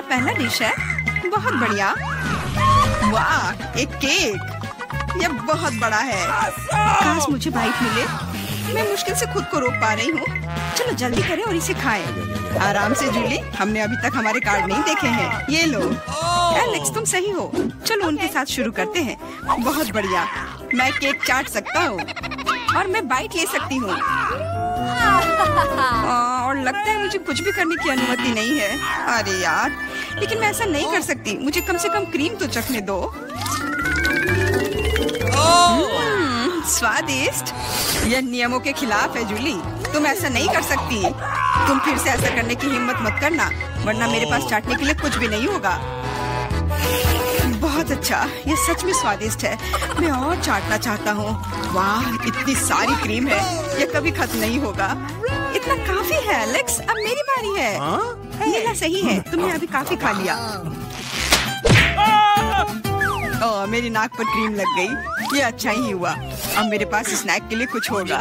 पहला डिश है। बहुत बढ़िया। वाह, एक केक। यह बहुत बड़ा है। काश मुझे बाइट मिले। मैं मुश्किल से खुद को रोक पा रही हूँ। चलो जल्दी करें और इसे खाएं। आराम से जूली, हमने अभी तक हमारे कार्ड नहीं देखे हैं। ये लो। एलेक्स, तुम सही हो। चलो उनके साथ शुरू करते हैं। बहुत बढ़िया। मैं केक चाट सकता हूँ और मैं बाइट ले सकती हूँ। और लगता है मुझे कुछ भी करने की अनुमति नहीं है। अरे यार, लेकिन मैं ऐसा नहीं कर सकती। मुझे कम से कम क्रीम तो चखने दो। स्वादिष्ट। यह नियमों के खिलाफ है जूली। तुम ऐसा नहीं कर सकती। तुम फिर से ऐसा करने की हिम्मत मत करना, वरना मेरे पास चाटने के लिए कुछ भी नहीं होगा। बहुत अच्छा, ये सच में स्वादिष्ट है। मैं और चाटना चाहता हूँ। वाह, इतनी सारी क्रीम है। ये कभी खत्म नहीं होगा। इतना काफी है एलेक्स। अब मेरी बारी है। ये सही है, तुमने अभी काफी खा लिया। ओह, मेरी नाक पर क्रीम लग गई। ये अच्छा ही हुआ। अब मेरे पास स्नैक के लिए कुछ होगा।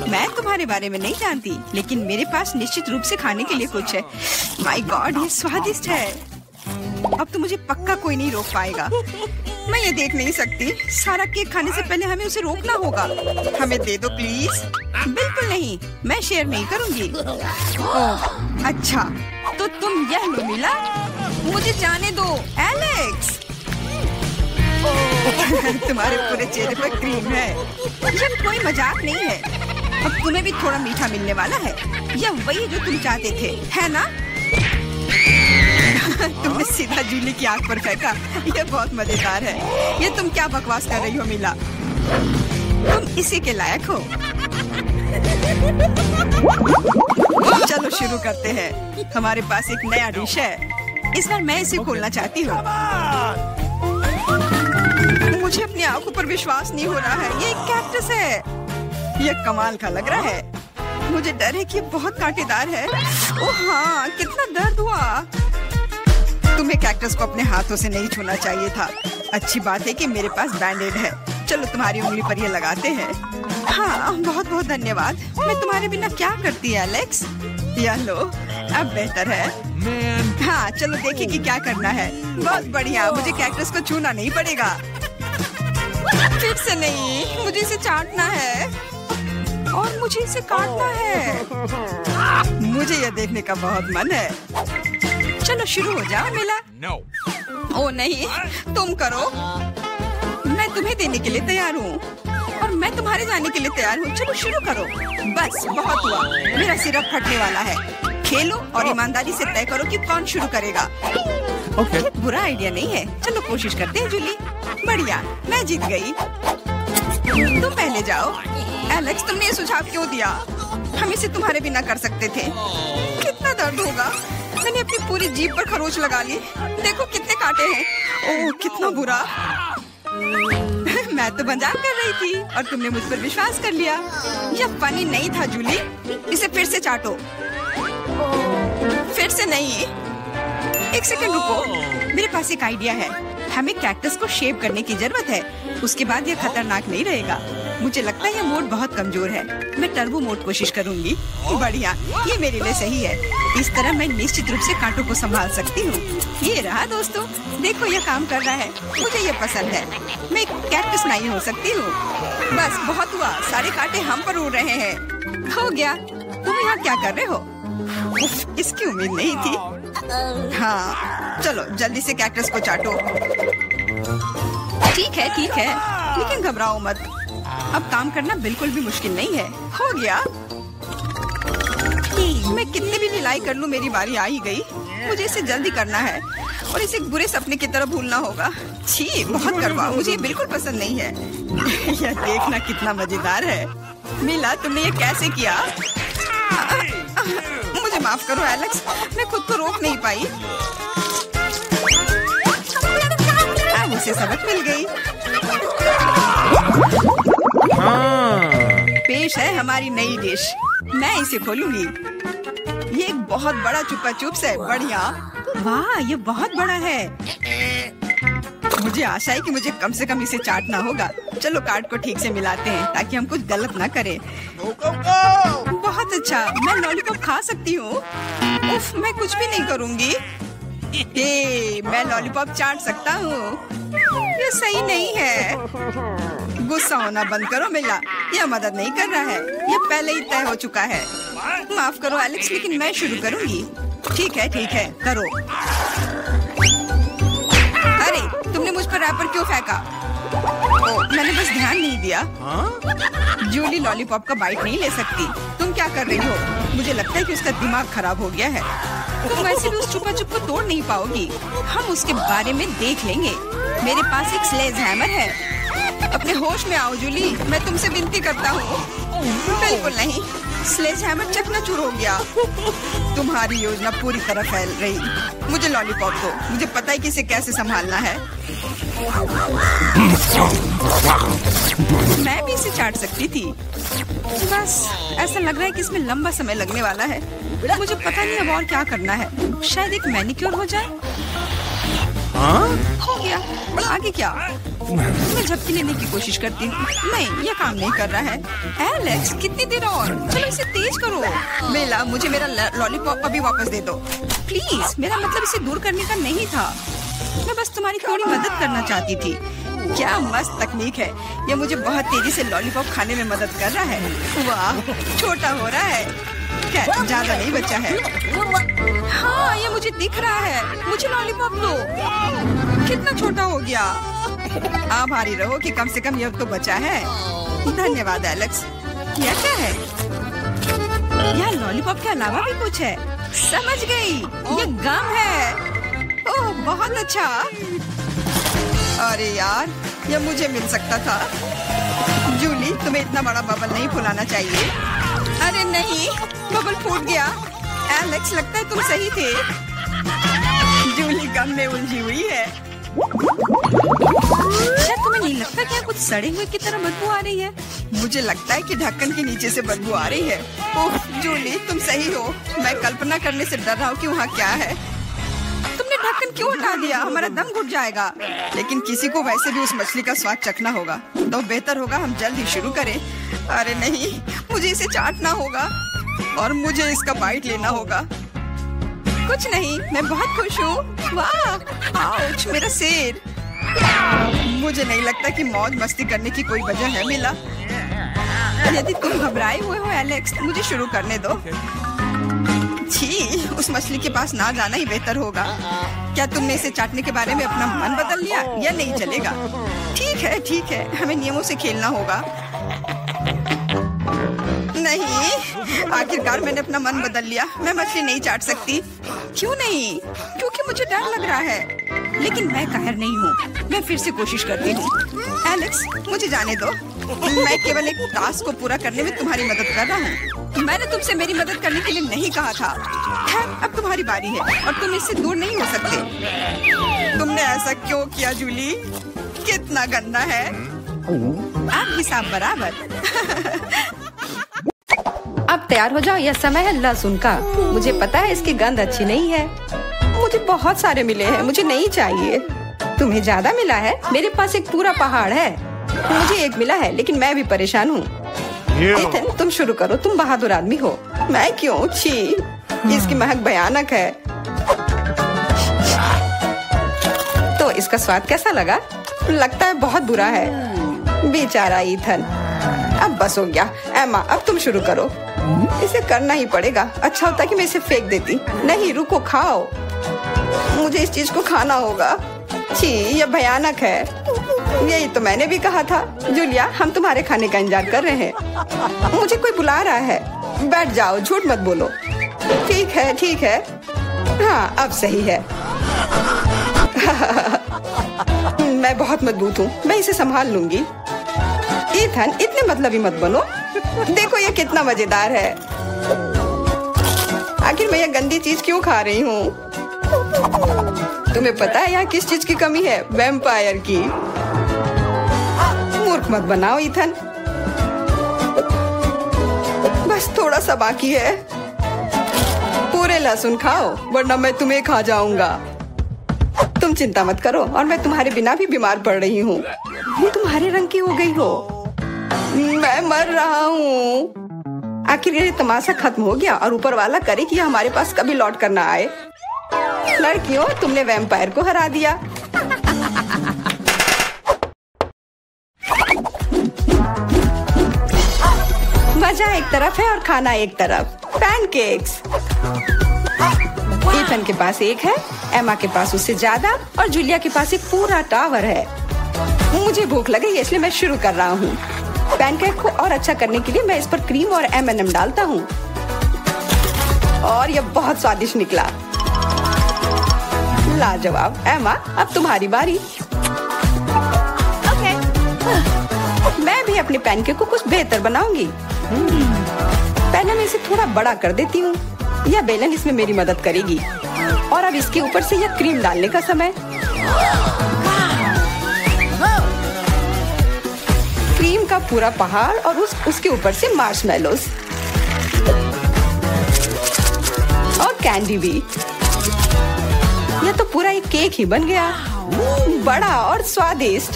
मैं तुम्हारे बारे में नहीं जानती, लेकिन मेरे पास निश्चित रूप से खाने के लिए कुछ है। माय गॉड, ये स्वादिष्ट है। अब तो मुझे पक्का कोई नहीं रोक पाएगा। मैं ये देख नहीं सकती। सारा केक खाने से पहले हमें उसे रोकना होगा। हमें दे दो प्लीज। बिल्कुल नहीं, मैं शेयर नहीं करूंगी। ओह, अच्छा, तो तुम यह लो मिला। मुझे जाने दो एलेक्स। तुम्हारे पूरे चेहरे पर क्रीम है। यह कोई मजाक नहीं है। अब तुम्हें भी थोड़ा मीठा मिलने वाला है। यह वही जो तुम चाहते थे, है ना? तुमने सीधा जूली की आंख पर फेंका। यह बहुत मजेदार है। ये तुम क्या बकवास कर रही हो मिला? तुम इसी के लायक हो। चलो शुरू करते हैं। हमारे पास एक नया डिश है। इस बार मैं इसे खोलना चाहती हूँ। मुझे अपनी आंखों पर विश्वास नहीं हो रहा है। ये एक कैक्टस है। यह कमाल का लग रहा है। मुझे डर है कि ये बहुत कांटेदार है। ओह हाँ, कितना दर्द हुआ। तुम्हें कैक्टस को अपने हाथों से नहीं छूना चाहिए था। अच्छी बात है कि मेरे पास बैंडेड है। चलो तुम्हारी उंगली पर ये लगाते हैं। हाँ, बहुत बहुत धन्यवाद। मैं तुम्हारे बिना क्या करती है एलेक्स? यह लो, अब बेहतर है। हाँ, चलो देखिए कि क्या करना है। बहुत बढ़िया, मुझे कैक्टस को छूना नहीं पड़ेगा। फिर से नहीं, मुझे इसे चाटना है और मुझे इसे काटना है। मुझे यह देखने का बहुत मन है। चलो शुरू हो जाओ मिला। ओह नहीं, तुम करो। मैं तुम्हें देने के लिए तैयार हूँ और मैं तुम्हारे जाने के लिए तैयार हूँ। चलो शुरू करो। बस बहुत हुआ, मेरा सिर फटने वाला है। खेलो और ईमानदारी से तय करो कि कौन शुरू करेगा। Okay. बुरा आइडिया नहीं है। चलो कोशिश करते हैं जूली। बढ़िया, मैं जीत गई। तुम पहले जाओ। एलेक्स, तुमने ये सुझाव क्यों दिया? हम इसे तुम्हारे बिना कर सकते थे। कितना दर्द होगा। मैंने अपनी पूरी जीभ पर खरोच लगा ली। देखो कितने कांटे हैं। ओह, कितना बुरा। मैं तो मजाक कर रही थी और तुमने मुझ पर विश्वास कर लिया। यह फनी नहीं था जूली। इसे फिर से चाटो। फिर से नहीं। एक सेकंड रुको, मेरे पास एक आइडिया है। हमें कैक्टस को शेव करने की जरूरत है। उसके बाद यह खतरनाक नहीं रहेगा। मुझे लगता है यह मोड बहुत कमजोर है। मैं टर्बो मोड कोशिश करूंगी। बढ़िया, ये मेरे लिए सही है। इस तरह मैं निश्चित रूप से कांटों को संभाल सकती हूँ। ये रहा दोस्तों, देखो यह काम कर रहा है। मुझे ये पसंद है। मैं एक कैक्टस नहीं हो सकती हूँ। बस बहुत हुआ, सारे कांटे हम पर उड़ रहे हैं। हो गया। तुम यहाँ क्या कर रहे हो? उफ, इसकी उम्मीद नहीं थी। हाँ, चलो जल्दी से कैक्टस को चाटो। ठीक है, लेकिन घबराओ मत। अब काम करना बिल्कुल भी मुश्किल नहीं है। हो गया। मैं कितने भी ढिलाई कर लूं, मेरी बारी आ ही गई। मुझे इसे जल्दी करना है और इसे एक बुरे सपने की तरह भूलना होगा। छी, बहुत करवा। मुझे ये बिल्कुल पसंद नहीं है। यह देखना कितना मजेदार है। मिला, तुमने ये कैसे किया? मुझे माफ करो एलेक्स, मैं खुद को रोक नहीं पाई। मुझे सबक मिल गई। पेश है हमारी नई डिश। मैं इसे खोलूंगी। ये एक बहुत बड़ा चुपा चुप्स है। बढ़िया। वाह, ये बहुत बड़ा है। मुझे आशा है कि मुझे कम से कम इसे चाटना होगा। चलो कार्ड को ठीक से मिलाते हैं ताकि हम कुछ गलत ना करें। बहुत अच्छा, मैं लॉलीपॉप खा सकती हूँ। उफ, मैं कुछ भी नहीं करूँगी। मैं लॉलीपॉप चाट सकता हूँ। ये सही नहीं है। गुस्सा होना बंद करो मिला, यह मदद नहीं कर रहा है। यह पहले ही तय हो चुका है। माफ करो एलेक्स, लेकिन मैं शुरू करूँगी। ठीक है, करो। अरे तुमने मुझ पर रैपर क्यों फेंका? मैंने बस ध्यान नहीं दिया। जूली लॉलीपॉप का बाइट नहीं ले सकती। तुम क्या कर रही हो? मुझे लगता है कि उसका दिमाग खराब हो गया है। तुम वैसे भी उस चुपा चुप को तोड़ नहीं पाओगी। हम उसके बारे में देख लेंगे। मेरे पास एक स्लेज हैमर है। अपने होश में आओ जूली, मैं तुमसे विनती करता हूँ। बिल्कुल नहीं, स्लेज हैमर चकनाचूर हो गया। तुम्हारी योजना पूरी तरह फैल रही। मुझे लॉलीपॉप दो, मुझे पता है कि इसे कैसे संभालना है। मैं भी इसे चाट सकती थी। बस ऐसा लग रहा है कि इसमें लंबा समय लगने वाला है। मुझे पता नहीं अब और क्या करना है। शायद एक मैनिक्योर हो जाए। हो गया। आगे क्या? मैं झपकी लेने की कोशिश करती हूँ। नहीं, यह काम नहीं कर रहा है। एलेक्स, कितनी देर और? चलो इसे तेज करो। बेला, मुझे मेरा लॉलीपॉप अभी वापस दे दो प्लीज। मेरा मतलब इसे दूर करने का नहीं था। मैं बस तुम्हारी थोड़ी मदद करना चाहती थी। क्या मस्त तकनीक है। यह मुझे बहुत तेजी से लॉलीपॉप खाने में मदद कर रहा है। वाह, छोटा हो रहा है। क्या ज्यादा नहीं बचा है? हाँ, ये मुझे दिख रहा है। मुझे लॉलीपॉप दो। कितना छोटा हो गया। आभारी रहो कि कम से कम यह तो बचा है। धन्यवाद एलेक्स। यह क्या है? यह लॉलीपॉप के अलावा भी कुछ है। समझ गई, ये गम है। ओह, बहुत अच्छा। अरे यार, यह मुझे मिल सकता था। जूली, तुम्हें इतना बड़ा बबल नहीं फुलाना चाहिए। अरे नहीं, बबल फूट गया। एलेक्स, लगता है तुम सही थे। जूली गम में उलझी हुई है। क्या तुम्हें नहीं लगता क्या कुछ सड़े हुए की तरह बदबू आ रही है? मुझे लगता है कि ढक्कन के नीचे से बदबू आ रही है। ओह जूली, तुम सही हो। मैं कल्पना करने से डर रहा हूँ कि वहाँ क्या है। तुमने ढक्कन क्यों हटा दिया? हमारा दम घुट जाएगा। लेकिन किसी को वैसे भी उस मछली का स्वाद चखना होगा, तो बेहतर होगा हम जल्द ही शुरू करें। अरे नहीं, मुझे इसे चाटना होगा और मुझे इसका बाइट लेना होगा। कुछ नहीं, मैं बहुत खुश हूँ। वाह, आउच, मेरा सिर। मुझे नहीं लगता कि मौज मस्ती करने की कोई वजह है मिला। यदि तुम घबराए हुए हो एलेक्स, मुझे शुरू करने दो। छी, उस मछली के पास ना जाना ही बेहतर होगा। क्या तुमने इसे चाटने के बारे में अपना मन बदल लिया? या नहीं चलेगा? ठीक है, हमें नियमों से खेलना होगा। नहीं, आखिरकार मैंने अपना मन बदल लिया। मैं मछली नहीं चाट सकती। क्यों नहीं? क्योंकि मुझे डर लग रहा है। लेकिन मैं कायर नहीं हूँ। मैं फिर से कोशिश करती हूँ। एलेक्स, मुझे जाने दो। मैं केवल एक टास्क को पूरा करने में तुम्हारी मदद कर रहा हूँ। मैंने तुमसे मेरी मदद करने के लिए नहीं कहा था। खैर, अब तुम्हारी बारी है और तुम इससे दूर नहीं हो सकते। तुमने ऐसा क्यों किया जूली? कितना गंदा है। अब हिसाब बराबर। अब तैयार हो जाओ, यह समय है लहसुन का। मुझे पता है इसकी गंध अच्छी नहीं है। मुझे बहुत सारे मिले हैं, मुझे नहीं चाहिए। तुम्हें ज्यादा मिला है? मेरे पास एक पूरा पहाड़ है। मुझे एक मिला है, लेकिन मैं भी परेशान हूँ। एथन, तुम शुरू करो, तुम बहादुर आदमी हो। मैं क्यों? छी, इसकी महक भयानक है। तो इसका स्वाद कैसा लगा? लगता है बहुत बुरा है। बेचारा ईथन। अब बस हो गया। एमा, अब तुम शुरू करो। इसे करना ही पड़ेगा। अच्छा होता कि मैं इसे फेंक देती। नहीं, रुको, खाओ। मुझे इस चीज को खाना होगा। छी, यह भयानक है। यही तो मैंने भी कहा था। जूलिया, हम तुम्हारे खाने का इंतजार कर रहे हैं। मुझे कोई बुला रहा है। बैठ जाओ, झूठ मत बोलो। ठीक है। हाँ, अब सही है। मैं बहुत मजबूत हूँ, मैं इसे संभाल लूंगी। ईथन, इतने मतलबी मत बनो। देखो ये कितना मजेदार है। आखिर मैं यह गंदी चीज क्यों खा रही हूँ? तुम्हें पता है यहाँ किस चीज की कमी है? वैम्पायर की। मूर्ख मत बनाओ ईथन। बस थोड़ा सा बाकी है। पूरे लहसुन खाओ, वरना मैं तुम्हें खा जाऊंगा। तुम चिंता मत करो, और मैं तुम्हारे बिना भी बीमार पड़ रही हूँ। तुम्हारे रंग की हो गई हो। मैं मर रहा हूँ। आखिर ये तमाशा खत्म हो गया और ऊपर वाला करे कि हमारे पास कभी लौट कर ना आए। लड़कियों, तुमने वैम्पायर को हरा दिया। मजा एक तरफ है और खाना एक तरफ। पैनकेक्स। ईथन के पास एक है, एमा के पास उससे ज्यादा और जूलिया के पास एक पूरा टावर है। मुझे भूख लगी है इसलिए मैं शुरू कर रहा हूँ। पैनकेक को और अच्छा करने के लिए मैं इस पर क्रीम और M&M डालता हूँ और यह बहुत स्वादिष्ट निकला। लाजवाब। एमा, अब तुम्हारी बारी। ओके। मैं भी अपने पैनकेक को कुछ बेहतर बनाऊंगी। पहले मैं इसे थोड़ा बड़ा कर देती हूँ। यह बेलन इसमें मेरी मदद करेगी। और अब इसके ऊपर से यह क्रीम डालने का समय। क्रीम का पूरा पहाड़ और उसके ऊपर से मार्शमेलोस और कैंडी भी। यह तो पूरा एक केक ही बन गया, बड़ा और स्वादिष्ट।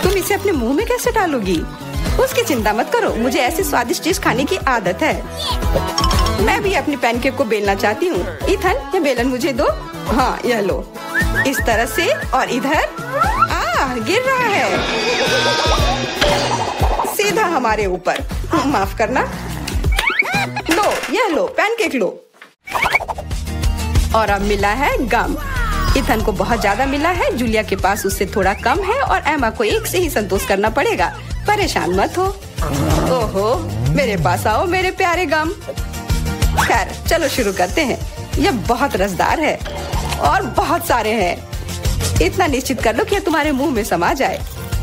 तुम इसे अपने मुंह में कैसे डालोगी? उसकी चिंता मत करो, मुझे ऐसी स्वादिष्ट चीज खाने की आदत है। मैं भी अपनी पैनकेक को बेलना चाहती हूँ। ईथन, ये बेलन मुझे दो। हाँ, यह लो। इस तरह से और इधर। गिर रहा है सीधा हमारे ऊपर। माफ करना। लो, यह लो, पैनकेक लो। और अब मिला है गम। ईथन को बहुत ज्यादा मिला है, जूलिया के पास उससे थोड़ा कम है और एमा को एक से ही संतोष करना पड़ेगा। परेशान मत हो। ओहो, मेरे पास आओ मेरे प्यारे गम। खैर, चलो शुरू करते हैं। यह बहुत रसदार है और बहुत सारे हैं। इतना निश्चित कर लो कि तुम्हारे मुंह में समा जाए।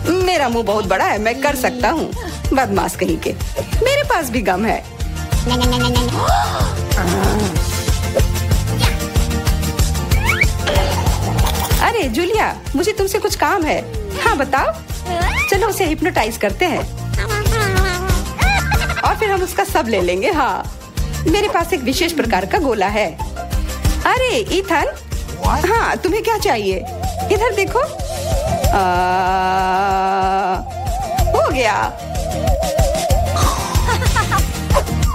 मेरा मुंह बहुत बड़ा है, मैं कर सकता हूँ। बदमाश कहीं के। मेरे पास भी गम है। अरे जूलिया, मुझे तुमसे कुछ काम है। हाँ बताओ। चलो उसे हिप्नोटाइज करते हैं और फिर हम उसका सब ले लेंगे। हाँ, मेरे पास एक विशेष प्रकार का गोला है। अरे ईथन, हाँ तुम्हें क्या चाहिए? इधर देखो। हो गया।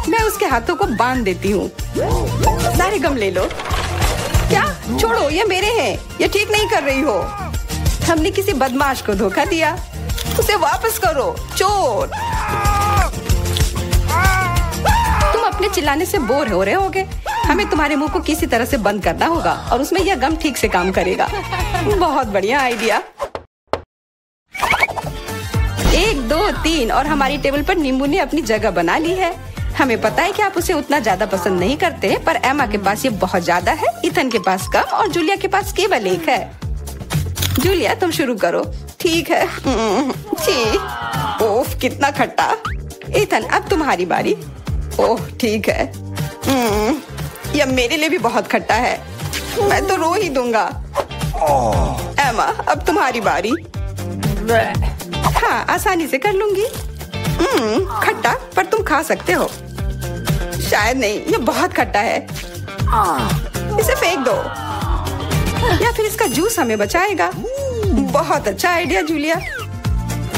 मैं उसके हाथों को बांध देती हूँ। सारे गम ले लो। क्या? छोड़ो, ये मेरे हैं। ये ठीक नहीं कर रही हो। हमने किसी बदमाश को धोखा दिया। उसे वापस करो, चोर। तुम अपने चिल्लाने से बोर हो रहे होगे। हमें तुम्हारे मुंह को किसी तरह से बंद करना होगा और उसमें यह गम ठीक से काम करेगा। बहुत बढ़िया आइडिया। 1, 2, 3 और हमारी टेबल पर नींबू ने अपनी जगह बना ली है। हमें पता है कि आप उसे उतना ज्यादा पसंद नहीं करते हैं, पर एमा के पास ये बहुत ज्यादा है, ईथन के पास कम और जूलिया के पास केवल एक है। जूलिया, तुम शुरू करो। ठीक है। ओह, कितना खट्टा। ईथन, अब तुम्हारी बारी। ओह, ठीक है। यह मेरे लिए भी बहुत खट्टा है। मैं तो रो ही दूंगा। एमा, अब तुम्हारी बारी। हाँ, आसानी से कर लूंगी। खट्टा, पर तुम खा सकते हो। शायद नहीं, यह बहुत खट्टा है। इसे फेंक दो या फिर इसका जूस हमें बचाएगा। बहुत अच्छा आइडिया जूलिया।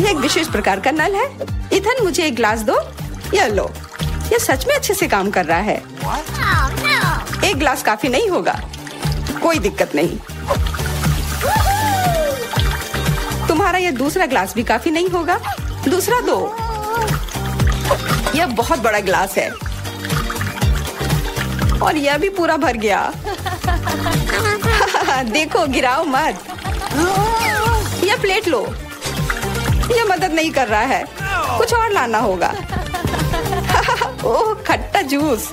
यह एक विशेष प्रकार का नल है। ईथन, मुझे एक ग्लास दो। यह लो। यह सच में अच्छे से काम कर रहा है। एक ग्लास काफी नहीं होगा। कोई दिक्कत नहीं। तुम्हारा यह दूसरा ग्लास भी काफी नहीं होगा। दूसरा दो। यह बहुत बड़ा ग्लास है और यह भी पूरा भर गया। देखो, गिराओ मत। यह प्लेट लो। यह मदद नहीं कर रहा है। कुछ और लाना होगा। ओह, खट्टा जूस।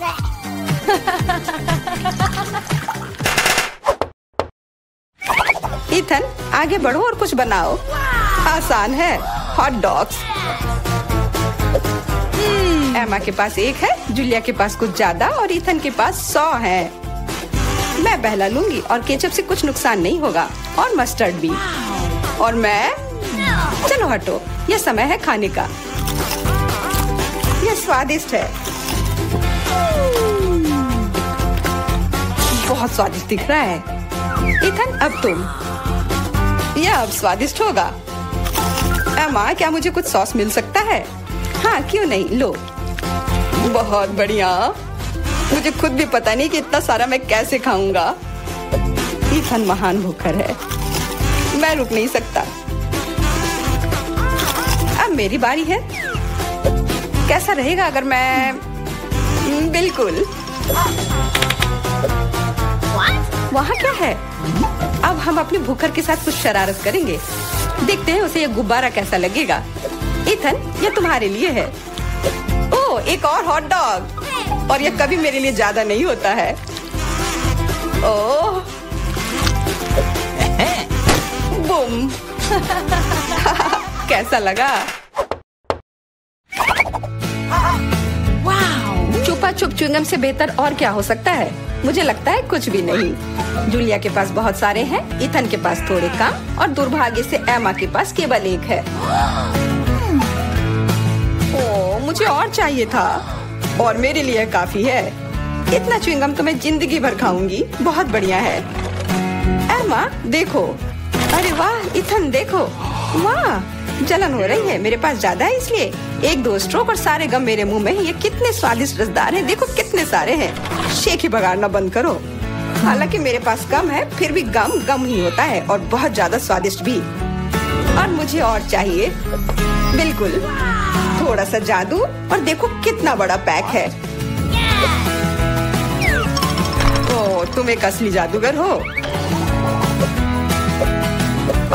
ईथन, आगे बढ़ो और कुछ बनाओ। आसान है। Hot dogs. एमा के पास एक है, जूलिया के पास कुछ ज्यादा और ईथन के पास 100 है। मैं पहला लूंगी और केचप से कुछ नुकसान नहीं होगा और मस्टर्ड भी। और मैं। चलो हटो, यह समय है खाने का। यह स्वादिष्ट है। बहुत स्वादिष्ट दिख रहा है। ईथन, अब तुम। यह अब स्वादिष्ट होगा। एमा, क्या मुझे कुछ सॉस मिल सकता है? हाँ, क्यों नहीं, लो। बहुत बढ़िया। मुझे खुद भी पता नहीं कि इतना सारा मैं कैसे खाऊंगा। ईथन महान भूखर है, मैं रुक नहीं सकता। अब मेरी बारी है। कैसा रहेगा अगर मैं बिल्कुल। वहाँ क्या है? अब हम अपने भूखर के साथ कुछ शरारत करेंगे। देखते हैं उसे ये गुब्बारा कैसा लगेगा। ईथन, ये तुम्हारे लिए है। ओह, एक और हॉट डॉग। और ये कभी मेरे लिए ज्यादा नहीं होता है। ओह, बूम। कैसा लगा? छुपा छुप च्युइंगम से बेहतर और क्या हो सकता है? मुझे लगता है कुछ भी नहीं। जूलिया के पास बहुत सारे हैं, ईथन के पास थोड़े कम और दुर्भाग्य से एमा के पास केवल एक है। ओह, मुझे और चाहिए था और मेरे लिए काफी है। इतना च्युइंगम तो मैं जिंदगी भर खाऊंगी। बहुत बढ़िया है। एमा देखो। अरे वाह ईथन देखो। वाह, जलन हो रही है। मेरे पास ज्यादा है इसलिए 1-2 स्ट्रोक और सारे गम मेरे मुंह में है। ये कितने स्वादिष्ट रसदार हैं। देखो कितने सारे हैं। शेक ही बगाड़ना बंद करो। हालांकि मेरे पास कम है, फिर भी गम गम ही होता है और बहुत ज्यादा स्वादिष्ट भी। और मुझे और चाहिए। बिल्कुल, थोड़ा सा जादू और देखो कितना बड़ा पैक है। ओह, तुम एक असली जादूगर हो।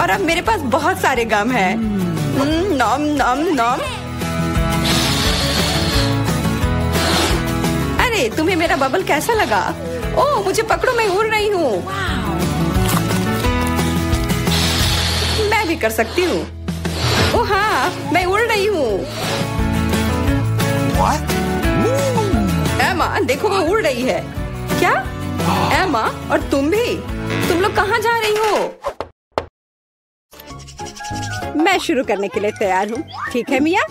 और अब मेरे पास बहुत सारे गम हैं। नॉम नॉम नॉम। अरे, तुम्हें मेरा बबल कैसा लगा? ओह, मुझे पकड़ो, मैं उड़ रही हूँ। मैं भी कर सकती हूँ। ओह हाँ, मैं उड़ रही हूँ। एमा देखो, वो उड़ रही है। क्या? एमा, और तुम भी? तुम लोग कहाँ जा रही हो? मैं शुरू करने के लिए तैयार हूँ। ठीक है मिया?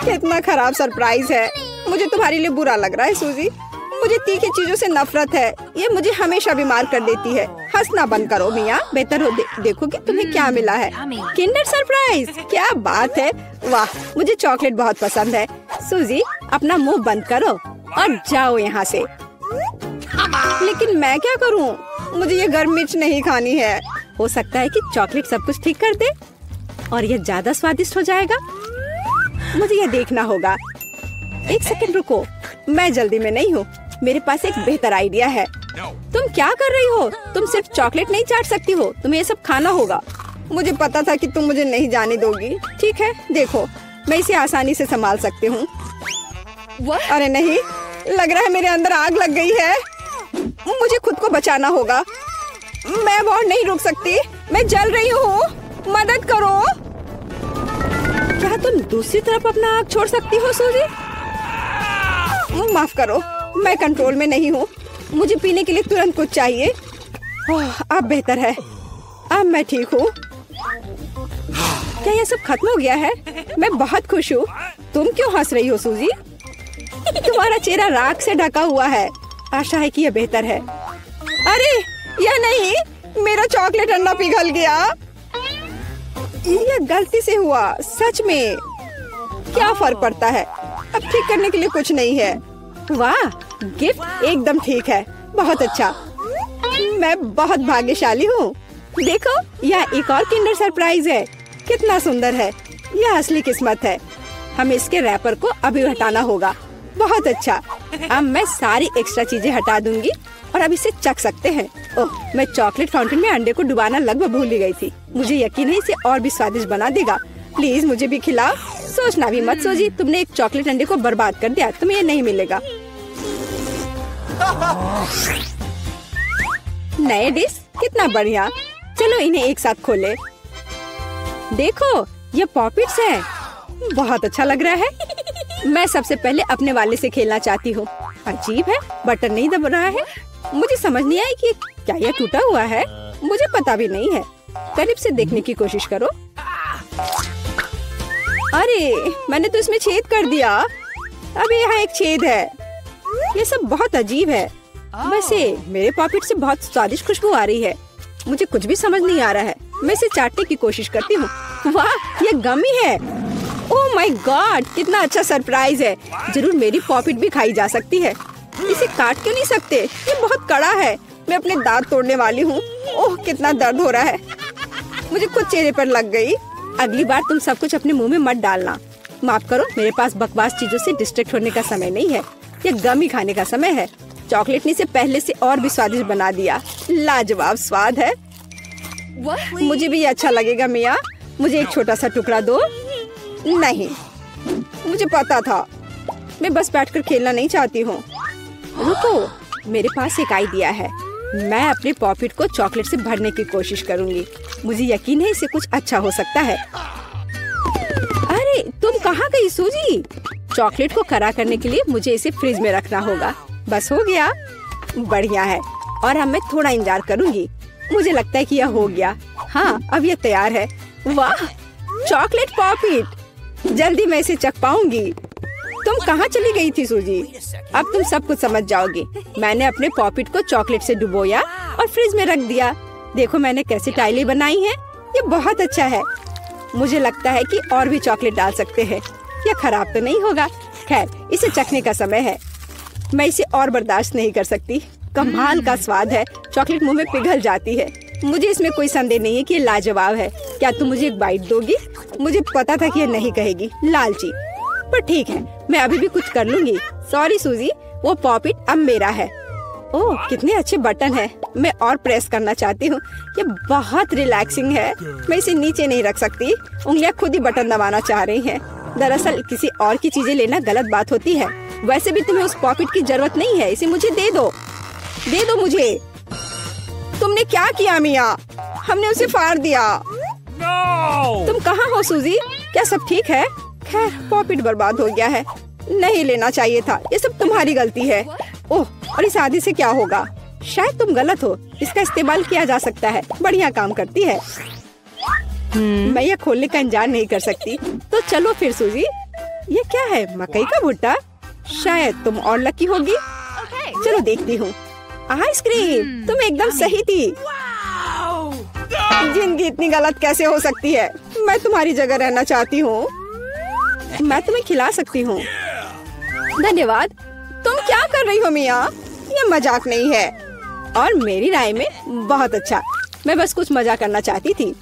कितना खराब सरप्राइज है। मुझे तुम्हारे लिए बुरा लग रहा है सूजी। मुझे तीखी चीजों से नफरत है। ये मुझे हमेशा बीमार कर देती है। हंसना बंद करो मिया। बेहतर हो देखो कि तुम्हें क्या मिला है। किंडर सरप्राइज, क्या बात है। वाह, मुझे चॉकलेट बहुत पसंद है। सूजी, अपना मुंह बंद करो और जाओ यहाँ से। लेकिन मैं क्या करूँ? मुझे ये गर्म मिर्च नहीं खानी है। हो सकता है कि चॉकलेट सब कुछ ठीक कर दे और ये ज्यादा स्वादिष्ट हो जाएगा। मुझे ये देखना होगा। एक सेकंड रुको, मैं जल्दी में नहीं हूँ। मेरे पास एक बेहतर आइडिया है। तुम क्या कर रही हो? तुम सिर्फ चॉकलेट नहीं चाट सकती हो, तुम्हें ये सब खाना होगा। मुझे पता था कि तुम मुझे नहीं जाने दोगी। ठीक है, देखो, मैं इसे आसानी से संभाल सकती हूँ। अरे नहीं, लग रहा है मेरे अंदर आग लग गई है। मुझे खुद को बचाना होगा। मैं और नहीं रुक सकती। मैं जल रही हूँ, मदद करो। क्या तुम दूसरी तरफ अपना आग छोड़ सकती हो सूजी? माफ करो, मैं कंट्रोल में नहीं हूँ। मुझे पीने के लिए तुरंत कुछ चाहिए। अब बेहतर है। अब मैं ठीक हूँ। क्या ये सब खत्म हो गया है? मैं बहुत खुश हूँ। तुम क्यों हंस रही हो सूजी? तुम्हारा चेहरा राख से ढका हुआ है। आशा है कि यह बेहतर है। अरे यह नहीं, मेरा चॉकलेट अंडा पिघल गया। यह गलती से हुआ। सच में क्या फर्क पड़ता है? अब ठीक करने के लिए कुछ नहीं है। वाह, गिफ्ट एकदम ठीक है। बहुत अच्छा। मैं बहुत भाग्यशाली हूँ। देखो, यह एक और किंडर सरप्राइज है। कितना सुंदर है। यह असली किस्मत है। हमें इसके रैपर को अभी हटाना होगा। बहुत अच्छा। अब मैं सारी एक्स्ट्रा चीजें हटा दूंगी और अब इसे चख सकते हैं। ओह, मैं चॉकलेट फाउंटेन में अंडे को डुबाना लगभग भूल ही गई थी। मुझे यकीन है इसे और भी स्वादिष्ट बना देगा। प्लीज मुझे भी खिलाओ। सोचना भी मत सोची, तुमने एक चॉकलेट अंडे को बर्बाद कर दिया। तुम्हें ये नहीं मिलेगा। नए डिश, कितना बढ़िया। चलो इन्हें एक साथ खोले। देखो, ये पॉपिट्स है। बहुत अच्छा लग रहा है। मैं सबसे पहले अपने वाले से खेलना चाहती हूँ। अजीब है, बटन नहीं दब रहा है। मुझे समझ नहीं आई कि क्या यह टूटा हुआ है। मुझे पता भी नहीं है। करीब से देखने की कोशिश करो। अरे, मैंने तो इसमें छेद कर दिया। अब यहाँ एक छेद है। ये सब बहुत अजीब है। वैसे मेरे पॉकेट से बहुत स्वादिष्ट खुशबू आ रही है। मुझे कुछ भी समझ नहीं आ रहा है। मैं इसे चाटने की कोशिश करती हूँ। वाह, ये गमी है। ओह माय गॉड, कितना अच्छा सरप्राइज है। जरूर मेरी पॉकेट भी खाई जा सकती है। इसे काट क्यों नहीं सकते? ये बहुत कड़ा है। मैं अपने दांत तोड़ने वाली हूँ। ओह कितना दर्द हो रहा है। मुझे खुद चेहरे पर लग गई। अगली बार तुम सब कुछ अपने मुंह में मत डालना। माफ करो, मेरे पास बकवास चीजों से डिस्ट्रैक्ट होने का समय नहीं है। ये गम ही खाने का समय है। चॉकलेट ने इसे पहले से और भी स्वादिष्ट बना दिया। लाजवाब स्वाद है। मुझे भी ये अच्छा लगेगा मिया। मुझे एक छोटा सा टुकड़ा दो। नहीं, मुझे पता था। मैं बस बैठकर खेलना नहीं चाहती हूँ। रुको, मेरे पास एक आइडिया है। मैं अपने पॉकेट को चॉकलेट से भरने की कोशिश करूँगी। मुझे यकीन है इसे कुछ अच्छा हो सकता है। अरे तुम कहाँ गई सूजी? चॉकलेट को कड़ा करने के लिए मुझे इसे फ्रिज में रखना होगा। बस हो गया। बढ़िया है। और अब मैं थोड़ा इंतजार करूँगी। मुझे लगता है कि यह हो गया। हाँ, अब यह तैयार है। वाह, चॉकलेट पॉकेट। जल्दी मैं इसे चख पाऊंगी। तुम कहाँ चली गई थी सूजी? अब तुम सब कुछ समझ जाओगी। मैंने अपने पॉकेट को चॉकलेट से डुबोया और फ्रिज में रख दिया। देखो मैंने कैसे टाइलें बनाई हैं। ये बहुत अच्छा है। मुझे लगता है कि और भी चॉकलेट डाल सकते हैं। यह खराब तो नहीं होगा। खैर, इसे चखने का समय है। मैं इसे और बर्दाश्त नहीं कर सकती। कमाल का स्वाद है। चॉकलेट मुंह में पिघल जाती है। मुझे इसमें कोई संदेह नहीं है कि ये लाजवाब है। क्या तुम मुझे एक बाइट दोगी? मुझे पता था कि ये नहीं कहेगी, लालची। पर ठीक है, मैं अभी भी कुछ कर लूंगी। सॉरी सूजी, वो पॉकेट अब मेरा है। ओह, कितने अच्छे बटन है। मैं और प्रेस करना चाहती हूँ। ये बहुत रिलैक्सिंग है। मैं इसे नीचे नहीं रख सकती। उंगलियां खुद ही बटन दबाना चाह रही हैं। दरअसल किसी और की चीजें लेना गलत बात होती है। वैसे भी तुम्हें उस पॉकेट की जरूरत नहीं है। इसे मुझे दे दो। दे दो मुझे। तुमने क्या किया मिया? हमने उसे फाड़ दिया। तुम कहाँ हो सूजी? क्या सब ठीक है? खैर, पॉकेट बर्बाद हो गया है। नहीं लेना चाहिए था। ये सब तुम्हारी गलती है। ओह, और इस आदि से क्या होगा? शायद तुम गलत हो। इसका इस्तेमाल किया जा सकता है। बढ़िया काम करती है। मैं यह खोलने का इंतजार नहीं कर सकती। तो चलो फिर सूजी। ये क्या है? मकई का भुट्टा? शायद तुम और लकी होगी। चलो देखती हूँ। आइसक्रीम, तुम एकदम सही थी। जिंदगी इतनी गलत कैसे हो सकती है? मैं तुम्हारी जगह रहना चाहती हूँ। मैं तुम्हें खिला सकती हूँ। धन्यवाद। तुम क्या कर रही हो मिया? ये मजाक नहीं है। और मेरी राय में बहुत अच्छा। मैं बस कुछ मजाक करना चाहती थी।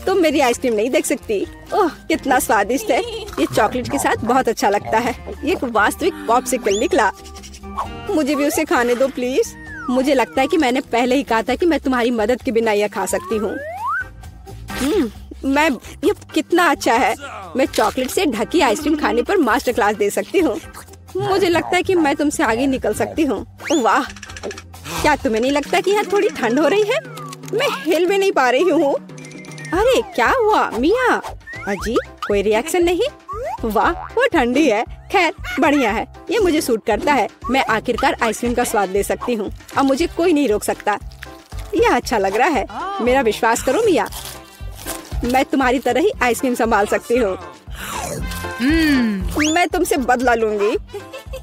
तुम मेरी आइसक्रीम नहीं देख सकती। ओह, कितना स्वादिष्ट है। ये चॉकलेट के साथ बहुत अच्छा लगता है। ये एक वास्तविक पॉप्सिकल निकला। मुझे भी उसे खाने दो प्लीज। मुझे लगता है कि मैंने पहले ही कहा था कि मैं तुम्हारी मदद के बिना यह खा सकती हूँ। ये कितना अच्छा है। मैं चॉकलेट से ढकी आइसक्रीम खाने पर मास्टर क्लास दे सकती हूँ। मुझे लगता है कि मैं तुमसे आगे निकल सकती हूँ। वाह, क्या तुम्हें नहीं लगता कि यहाँ थोड़ी ठंड हो रही है? मैं हिल भी नहीं पा रही हूँ। अरे क्या हुआ मिया? अजीब, कोई रिएक्शन नहीं। वाह, वो ठंडी है। खैर, बढ़िया है। ये मुझे सूट करता है। मैं आखिरकार आइसक्रीम का स्वाद ले सकती हूँ। अब मुझे कोई नहीं रोक सकता। यह अच्छा लग रहा है। मेरा विश्वास करो मिया, मैं तुम्हारी तरह ही आइसक्रीम संभाल सकती हूँ। मैं तुमसे बदला लूंगी।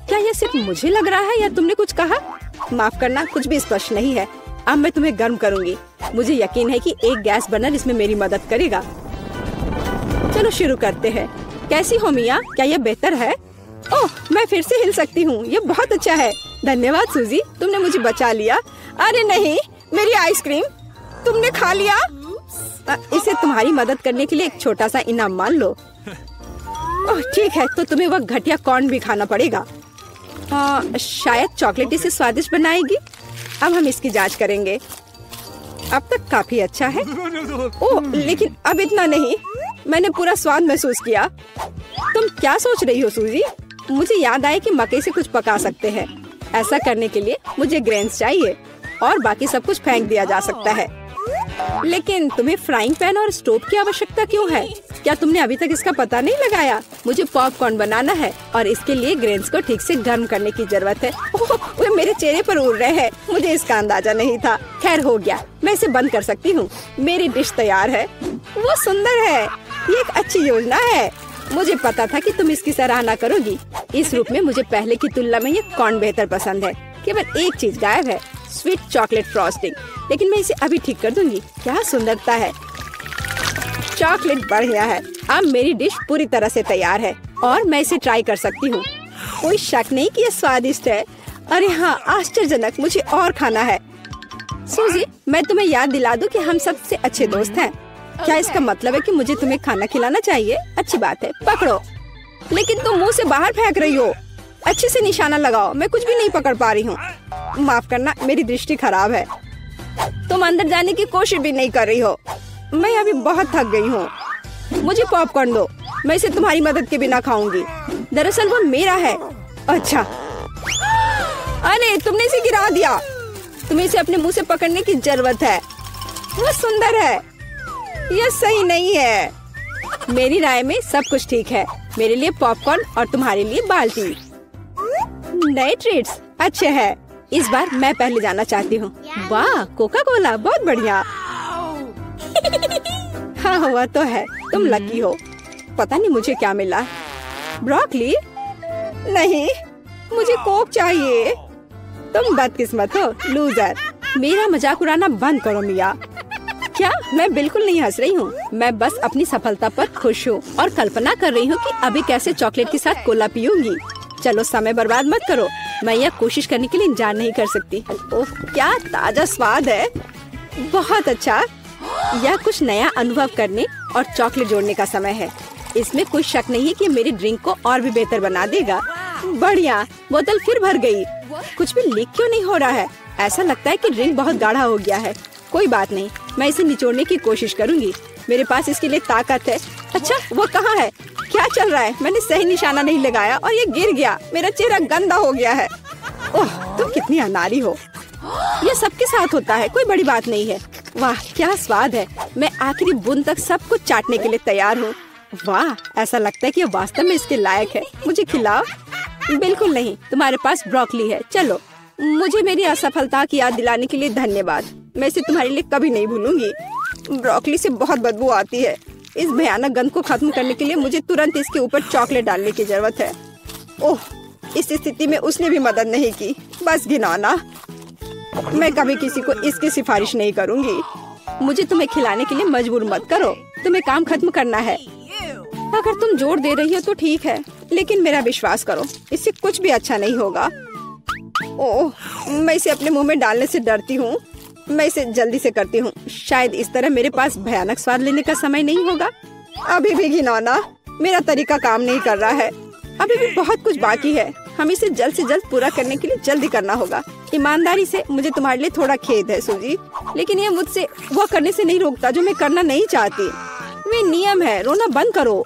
क्या यह सिर्फ मुझे लग रहा है या तुमने कुछ कहा? माफ करना, कुछ भी स्पष्ट नहीं है। अब मैं तुम्हें गर्म करूंगी। मुझे यकीन है कि एक गैस बर्नर इसमें मेरी मदद करेगा। चलो शुरू करते हैं। कैसी हो मिया? क्या यह बेहतर है? ओह, मैं फिर से हिल सकती हूँ। ये बहुत अच्छा है। धन्यवाद सूजी, तुमने मुझे बचा लिया। अरे नहीं, मेरी आइसक्रीम तुमने खा लिया। इसे तुम्हारी मदद करने के लिए एक छोटा सा इनाम मान लो। ओह ठीक है, तो तुम्हें वह घटिया कॉर्न भी खाना पड़ेगा। शायद चॉकलेट इसे स्वादिष्ट बनाएगी। अब हम इसकी जांच करेंगे। अब तक काफी अच्छा है। ओह, लेकिन अब इतना नहीं। मैंने पूरा स्वाद महसूस किया। तुम क्या सोच रही हो सूजी? मुझे याद आया कि मकई से कुछ पका सकते हैं। ऐसा करने के लिए मुझे ग्रेन्स चाहिए और बाकी सब कुछ फेंक दिया जा सकता है। लेकिन तुम्हें फ्राइंग पैन और स्टोव की आवश्यकता क्यों है? क्या तुमने अभी तक इसका पता नहीं लगाया? मुझे पॉपकॉर्न बनाना है और इसके लिए ग्रेन्स को ठीक से गर्म करने की जरूरत है। ओह, वे मेरे चेहरे पर उड़ रहे हैं। मुझे इसका अंदाजा नहीं था। खैर हो गया, मैं इसे बंद कर सकती हूँ। मेरी डिश तैयार है। वो सुंदर है। ये एक अच्छी योजना है। मुझे पता था कि तुम इसकी सराहना करोगी। इस रूप में मुझे पहले की तुलना में ये कॉर्न बेहतर पसंद है। केवल एक चीज गायब है, स्वीट चॉकलेट फ्रॉस्टिंग। लेकिन मैं इसे अभी ठीक कर दूंगी। क्या सुंदरता है। चॉकलेट बढ़िया है। अब मेरी डिश पूरी तरह से तैयार है और मैं इसे ट्राई कर सकती हूँ। कोई शक नहीं कि ये स्वादिष्ट है। अरे हाँ, आश्चर्यजनक, मुझे और खाना है। सूजी, मैं तुम्हें याद दिला दूं कि हम सबसे अच्छे दोस्त हैं। क्या इसका मतलब है कि मुझे तुम्हें खाना खिलाना चाहिए? अच्छी बात है, पकड़ो। लेकिन तुम मुंह से बाहर फेंक रही हो। अच्छे से निशाना लगाओ, मैं कुछ भी नहीं पकड़ पा रही हूँ। माफ करना, मेरी दृष्टि खराब है। तुम अंदर जाने की कोशिश भी नहीं कर रही हो। मैं अभी बहुत थक गई हूँ। मुझे पॉपकॉर्न दो, मैं इसे तुम्हारी मदद के बिना खाऊंगी। दरअसल वो मेरा है। अच्छा, अरे तुमने इसे गिरा दिया। तुम्हें इसे अपने मुंह से पकड़ने की जरूरत है। वो सुंदर है। यह सही नहीं है। मेरी राय में सब कुछ ठीक है। मेरे लिए पॉपकॉर्न और तुम्हारे लिए बाल्टी। नए ट्रीट्स अच्छे हैं। इस बार मैं पहले जाना चाहती हूँ। वाह, कोका कोला, बहुत बढ़िया। हाँ, हुआ तो है। तुम लकी हो। पता नहीं मुझे क्या मिला। ब्रोकली? नहीं, मुझे कोक चाहिए। तुम बदकिस्मत हो, लूजर। मेरा मजाक उड़ाना बंद करो मिया। क्या? मैं बिल्कुल नहीं हंस रही हूँ। मैं बस अपनी सफलता पर खुश हूँ और कल्पना कर रही हूँ कि अभी कैसे चॉकलेट के साथ कोला पीऊंगी। चलो, समय बर्बाद मत करो। मैं यह कोशिश करने के लिए इंतजार नहीं कर सकती। ओह, क्या ताजा स्वाद है। बहुत अच्छा। यह कुछ नया अनुभव करने और चॉकलेट जोड़ने का समय है। इसमें कोई शक नहीं है कि मेरी ड्रिंक को और भी बेहतर बना देगा। बढ़िया, बोतल फिर भर गई। कुछ भी लीक क्यों नहीं हो रहा है? ऐसा लगता है कि ड्रिंक बहुत गाढ़ा हो गया है। कोई बात नहीं, मैं इसे निचोड़ने की कोशिश करूंगी। मेरे पास इसके लिए ताकत है। अच्छा, वो कहाँ है? क्या चल रहा है? मैंने सही निशाना नहीं लगाया और ये गिर गया। मेरा चेहरा गंदा हो गया है। ओह, तुम कितनी अनाड़ी हो। ये सबके साथ होता है, कोई बड़ी बात नहीं है। वाह, क्या स्वाद है। मैं आखिरी बूंद तक सब कुछ चाटने के लिए तैयार हूँ। वाह, ऐसा लगता है कि ये वास्तव में इसके लायक है। मुझे खिलाओ। बिल्कुल नहीं, तुम्हारे पास ब्रोकली है। चलो, मुझे मेरी असफलता की याद दिलाने के लिए धन्यवाद। मैं इसे तुम्हारे लिए कभी नहीं भूलूंगी। ब्रोकली से बहुत बदबू आती है। इस भयानक गंध को खत्म करने के लिए मुझे तुरंत इसके ऊपर चॉकलेट डालने की जरूरत है। ओह, इस स्थिति में उसने भी मदद नहीं की। बस घिनौना। मैं कभी किसी को इसकी सिफारिश नहीं करूंगी। मुझे तुम्हें खिलाने के लिए मजबूर मत करो। तुम्हें काम खत्म करना है। अगर तुम जोर दे रही हो तो ठीक है, लेकिन मेरा विश्वास करो, इससे कुछ भी अच्छा नहीं होगा। ओह, मैं इसे अपने मुंह में डालने से डरती हूँ। मैं इसे जल्दी से करती हूँ। शायद इस तरह मेरे पास भयानक स्वाद लेने का समय नहीं होगा। अभी भी घिनौना। मेरा तरीका काम नहीं कर रहा है। अभी भी बहुत कुछ बाकी है। हम इसे जल्द से जल्द पूरा करने के लिए जल्दी करना होगा। ईमानदारी से, मुझे तुम्हारे लिए थोड़ा खेद है सूजी, लेकिन ये मुझसे वो करने से नहीं रोकता जो मैं करना नहीं चाहती। वे नियम है। रोना बंद करो।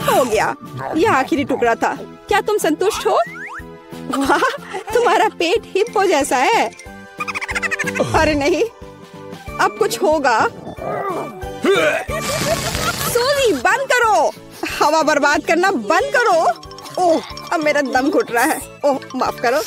हो गया, यह आखिरी टुकड़ा था। क्या तुम संतुष्ट हो? वाह, तुम्हारा पेट हिप्पो जैसा है। अरे नहीं, अब कुछ होगा। सूजी, बंद करो। हवा बर्बाद करना बंद करो। ओह, अब मेरा दम घुट रहा है। ओह, माफ करो।